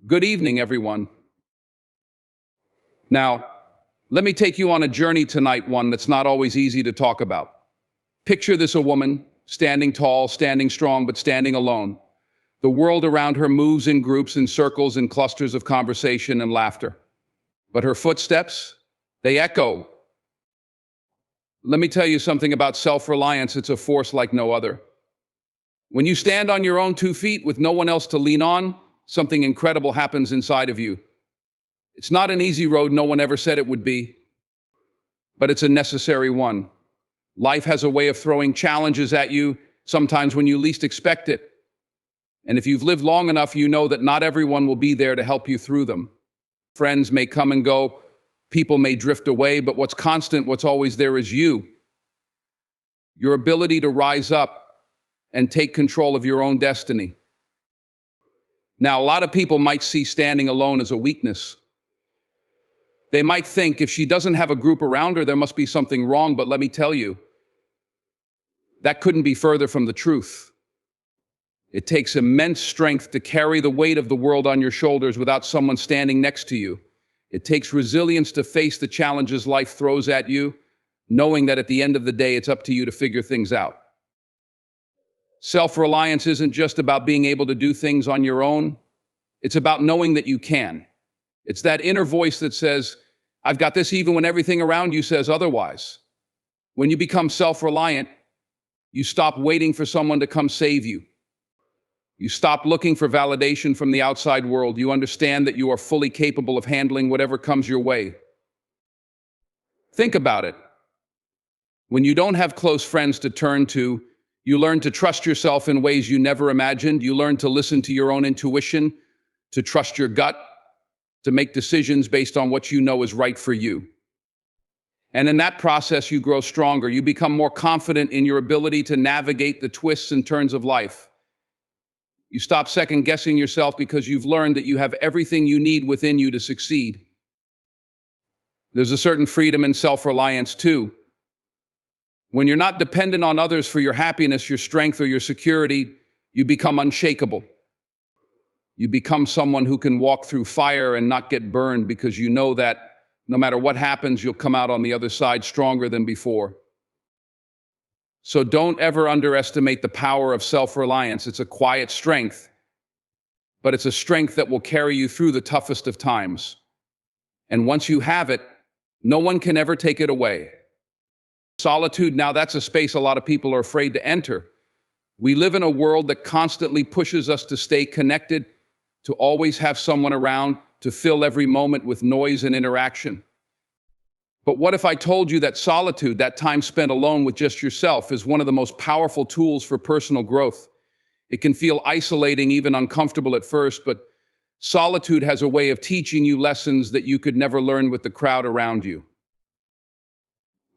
Good evening, everyone. Now, let me take you on a journey tonight, one that's not always easy to talk about. Picture this: a woman, standing tall, standing strong, but standing alone. The world around her moves in groups, in circles, in clusters of conversation and laughter. But her footsteps, they echo. Let me tell you something about self-reliance. It's a force like no other. When you stand on your own 2 feet with no one else to lean on, something incredible happens inside of you. It's not an easy road, no one ever said it would be, but it's a necessary one. Life has a way of throwing challenges at you, sometimes when you least expect it. And if you've lived long enough, you know that not everyone will be there to help you through them. Friends may come and go, people may drift away, but what's constant, what's always there is you. Your ability to rise up and take control of your own destiny. Now, a lot of people might see standing alone as a weakness. They might think if she doesn't have a group around her, there must be something wrong, but let me tell you, that couldn't be further from the truth. It takes immense strength to carry the weight of the world on your shoulders without someone standing next to you. It takes resilience to face the challenges life throws at you, knowing that at the end of the day, it's up to you to figure things out. Self-reliance isn't just about being able to do things on your own. It's about knowing that you can. It's that inner voice that says, I've got this, even when everything around you says otherwise. When you become self-reliant, you stop waiting for someone to come save you. You stop looking for validation from the outside world. You understand that you are fully capable of handling whatever comes your way. Think about it. When you don't have close friends to turn to, you learn to trust yourself in ways you never imagined. You learn to listen to your own intuition, to trust your gut, to make decisions based on what you know is right for you. And in that process, you grow stronger. You become more confident in your ability to navigate the twists and turns of life. You stop second-guessing yourself because you've learned that you have everything you need within you to succeed. There's a certain freedom in self-reliance, too. When you're not dependent on others for your happiness, your strength, or your security, you become unshakable. You become someone who can walk through fire and not get burned because you know that no matter what happens, you'll come out on the other side stronger than before. So don't ever underestimate the power of self-reliance. It's a quiet strength, but it's a strength that will carry you through the toughest of times. And once you have it, no one can ever take it away. Solitude, now that's a space a lot of people are afraid to enter. We live in a world that constantly pushes us to stay connected, to always have someone around, to fill every moment with noise and interaction. But what if I told you that solitude, that time spent alone with just yourself, is one of the most powerful tools for personal growth? It can feel isolating, even uncomfortable at first, but solitude has a way of teaching you lessons that you could never learn with the crowd around you.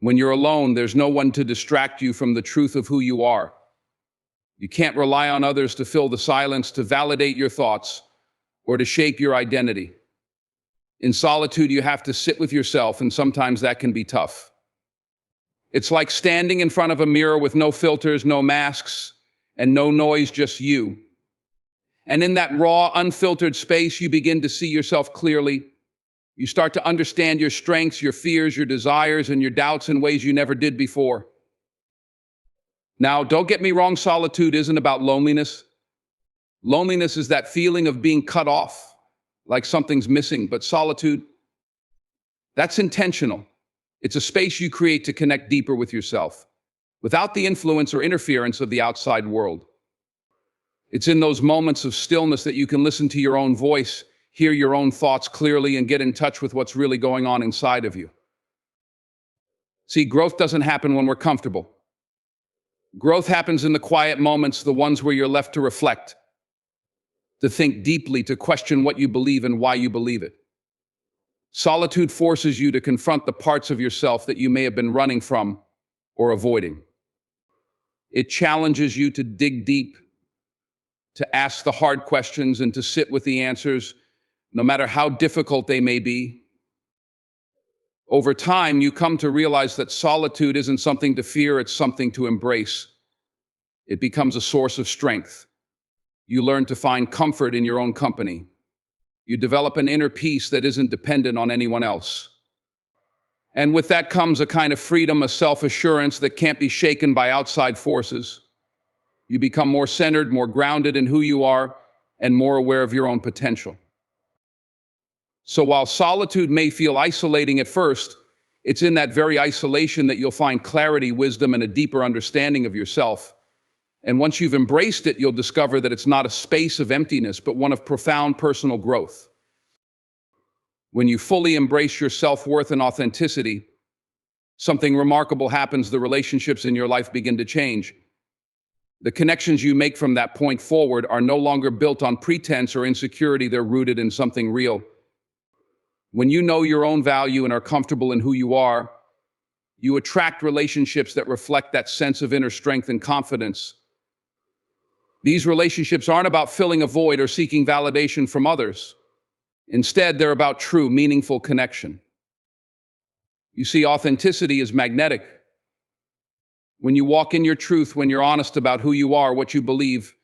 When you're alone, there's no one to distract you from the truth of who you are. You can't rely on others to fill the silence, to validate your thoughts, or to shape your identity. In solitude, you have to sit with yourself, and sometimes that can be tough. It's like standing in front of a mirror with no filters, no masks, and no noise, just you. And in that raw, unfiltered space, you begin to see yourself clearly. You start to understand your strengths, your fears, your desires, and your doubts in ways you never did before. Now, don't get me wrong, solitude isn't about loneliness. Loneliness is that feeling of being cut off, like something's missing, but solitude, that's intentional. It's a space you create to connect deeper with yourself, without the influence or interference of the outside world. It's in those moments of stillness that you can listen to your own voice, hear your own thoughts clearly, and get in touch with what's really going on inside of you. See, growth doesn't happen when we're comfortable. Growth happens in the quiet moments, the ones where you're left to reflect, to think deeply, to question what you believe and why you believe it. Solitude forces you to confront the parts of yourself that you may have been running from or avoiding. It challenges you to dig deep, to ask the hard questions, and to sit with the answers, no matter how difficult they may be. Over time, you come to realize that solitude isn't something to fear, it's something to embrace. It becomes a source of strength. You learn to find comfort in your own company. You develop an inner peace that isn't dependent on anyone else. And with that comes a kind of freedom, a self-assurance that can't be shaken by outside forces. You become more centered, more grounded in who you are, and more aware of your own potential. So while solitude may feel isolating at first, it's in that very isolation that you'll find clarity, wisdom, and a deeper understanding of yourself. And once you've embraced it, you'll discover that it's not a space of emptiness, but one of profound personal growth. When you fully embrace your self-worth and authenticity, something remarkable happens. The relationships in your life begin to change. The connections you make from that point forward are no longer built on pretense or insecurity. They're rooted in something real. When you know your own value and are comfortable in who you are, you attract relationships that reflect that sense of inner strength and confidence. These relationships aren't about filling a void or seeking validation from others. Instead, they're about true, meaningful connection. You see, authenticity is magnetic. When you walk in your truth, when you're honest about who you are, what you believe,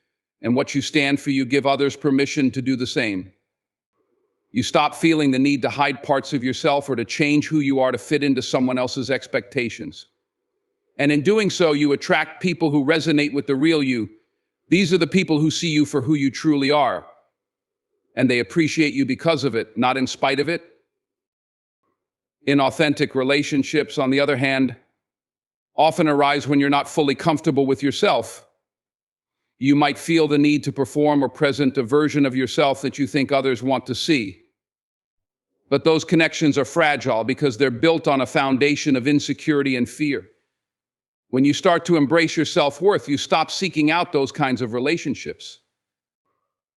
and what you stand for, you give others permission to do the same. You stop feeling the need to hide parts of yourself or to change who you are to fit into someone else's expectations. And in doing so, you attract people who resonate with the real you. These are the people who see you for who you truly are. And they appreciate you because of it, not in spite of it. Inauthentic relationships, on the other hand, often arise when you're not fully comfortable with yourself. You might feel the need to perform or present a version of yourself that you think others want to see. But those connections are fragile because they're built on a foundation of insecurity and fear. When you start to embrace your self-worth, you stop seeking out those kinds of relationships.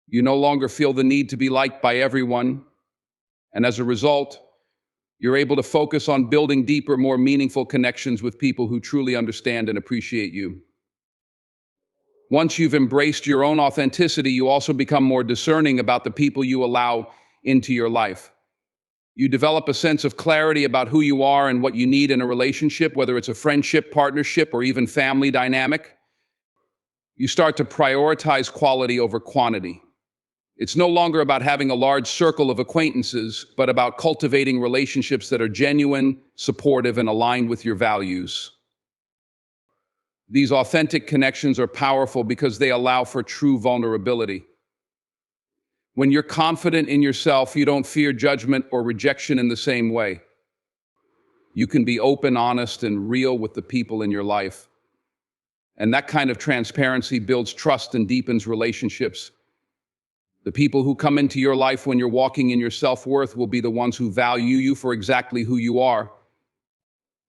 You no longer feel the need to be liked by everyone, and as a result, you're able to focus on building deeper, more meaningful connections with people who truly understand and appreciate you. Once you've embraced your own authenticity, you also become more discerning about the people you allow into your life. You develop a sense of clarity about who you are and what you need in a relationship, whether it's a friendship, partnership, or even family dynamic. You start to prioritize quality over quantity. It's no longer about having a large circle of acquaintances, but about cultivating relationships that are genuine, supportive, and aligned with your values. These authentic connections are powerful because they allow for true vulnerability. When you're confident in yourself, you don't fear judgment or rejection in the same way. You can be open, honest, and real with the people in your life. And that kind of transparency builds trust and deepens relationships. The people who come into your life when you're walking in your self-worth will be the ones who value you for exactly who you are.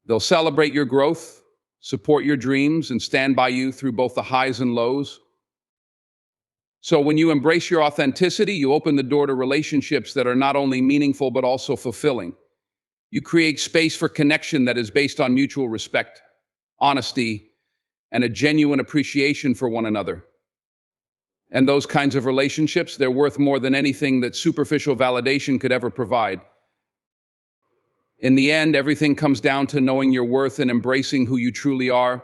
They'll celebrate your growth, support your dreams, and stand by you through both the highs and lows. So when you embrace your authenticity, you open the door to relationships that are not only meaningful but also fulfilling. You create space for connection that is based on mutual respect, honesty, and a genuine appreciation for one another. And those kinds of relationships, they're worth more than anything that superficial validation could ever provide. In the end, everything comes down to knowing your worth and embracing who you truly are.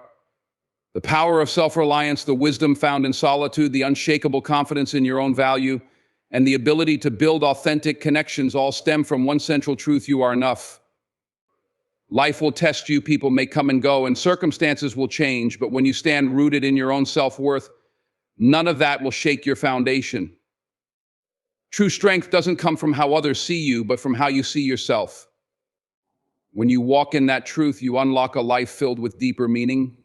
The power of self-reliance, the wisdom found in solitude, the unshakable confidence in your own value, and the ability to build authentic connections all stem from one central truth: you are enough. Life will test you, people may come and go, and circumstances will change, but when you stand rooted in your own self-worth, none of that will shake your foundation. True strength doesn't come from how others see you, but from how you see yourself. When you walk in that truth, you unlock a life filled with deeper meaning,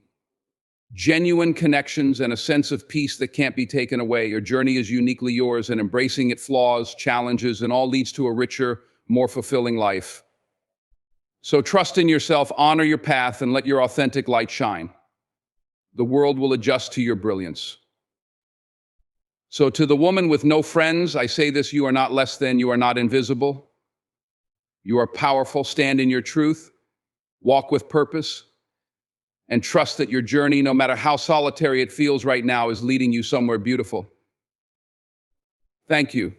genuine connections, and a sense of peace that can't be taken away. Your journey is uniquely yours, and embracing its flaws, challenges, and all leads to a richer, more fulfilling life. So trust in yourself, honor your path, and let your authentic light shine. The world will adjust to your brilliance. So to the woman with no friends, I say this: you are not less than, you are not invisible. You are powerful. Stand in your truth, walk with purpose, and trust that your journey, no matter how solitary it feels right now, is leading you somewhere beautiful. Thank you.